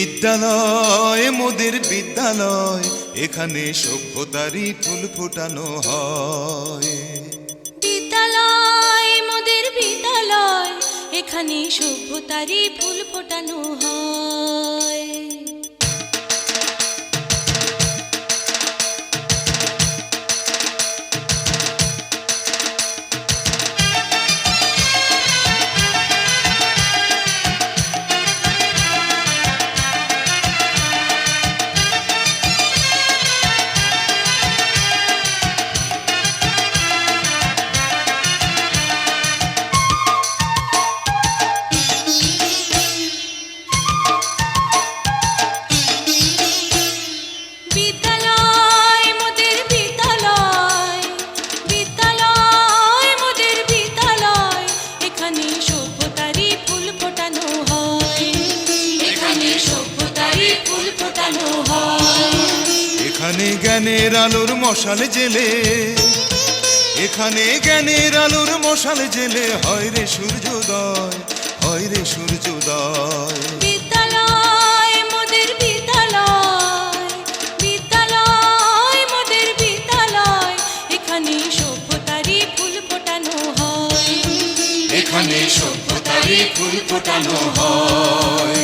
বিদ্যালয় মোদের বিদ্যালয়, এখানে সভ্যতারই ফুল ফোটানো হয়। বিদ্যালয় মোদের বিদ্যালয়, এখানে সভ্যতারই ফুল ফোটানো হয়। এখানে জ্ঞানের আলোর মশাল জেলে, এখানে জ্ঞানের আলোর মশাল জেলে হয় রে সূর্যোদয়, হয় রে সূর্যোদয়। বিদ্যালয় মোদের বিদ্যালয়, বিদ্যালয় মোদের বিদ্যালয়, এখানে সভ্যতারই ফুল ফোটানো হয়। এখানে সভ্যতারই ফুল ফোটানো হয়।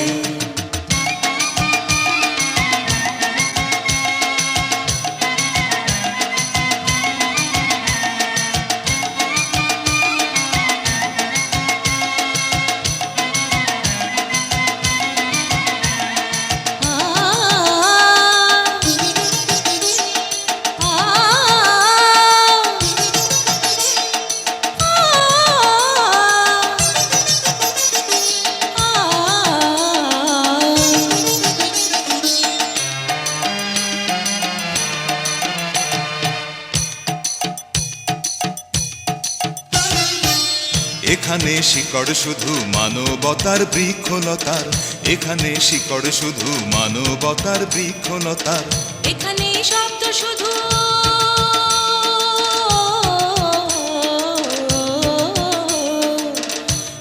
এখানে শিকড় শুধু মানবতার বৃক্ষলতার, এখানে শিকড় শুধু মানবতার বৃক্ষলতার। এখানে শব্দ শুধু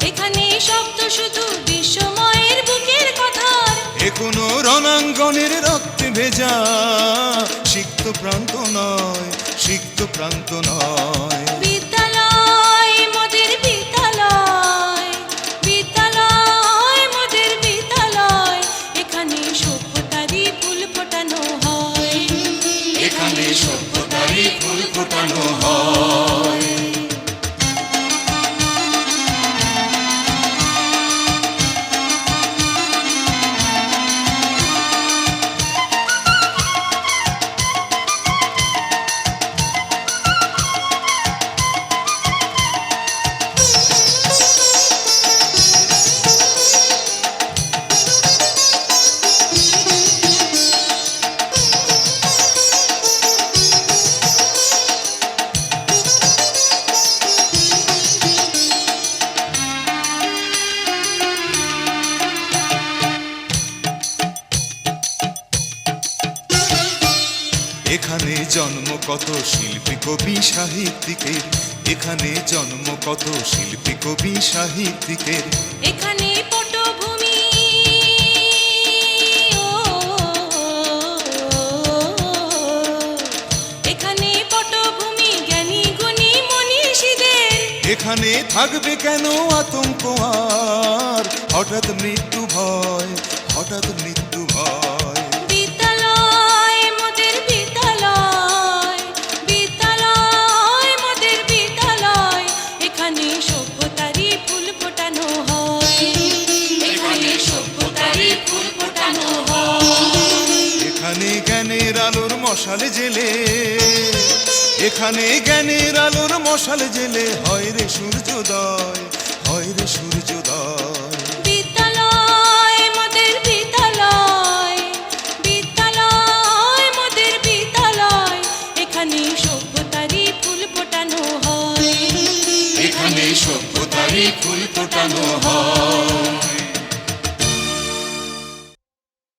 এখানে শব্দ শুধু বিশ্বময়ের বুকের কথার। এ কোনো রণাঙ্গনের রক্তে ভেজা সিক্ত প্রান্ত নয়, সিক্ত প্রান্ত নয়। বিদ্যালয় মোদের বিদ্যালয়, বিদ্যালয় মোদের বিদ্যালয়, এখানে সভ্যতারই ফুল ফোটানো হয়। এখানে সভ্যতারই ফুল ফোটানো হয়। এখানে জন্ম কত শিল্পী কবি সাহিত্যিকের, এখানে জন্ম কত শিল্পী কবি সাহিত্যিকের। এখানে পটভূমি এখানে পটভূমি জ্ঞানী গুণী মনীষীদের। এখানে থাকবে কেন আতঙ্ক আর হঠাৎ মৃত্যু ভয়, হঠাৎ মৃত্যু ভয়। বিদ্যালয় মোদের বিদ্যালয়, বিদ্যালয় মোদের বিদ্যালয়, এখানে সভ্যতারই ফুল ফোটানো হয়। এখানে সভ্যতারই ফুল ফোটানো হয়। এখানে জ্ঞানের আলোর মশাল জেলে, এখানে জ্ঞানের আলোর মশাল জেলে হয় রে সূর্যোদয়, হয় রে সূর্যোদয়। বিদ্যালয় মোদের বিদ্যালয়, বিদ্যালয় মোদের বিদ্যালয়, এখানে সভ্যতারই ফুল ফোটানো হয়। এখানে সভ্যতারই ফুল ফোটানো হয়।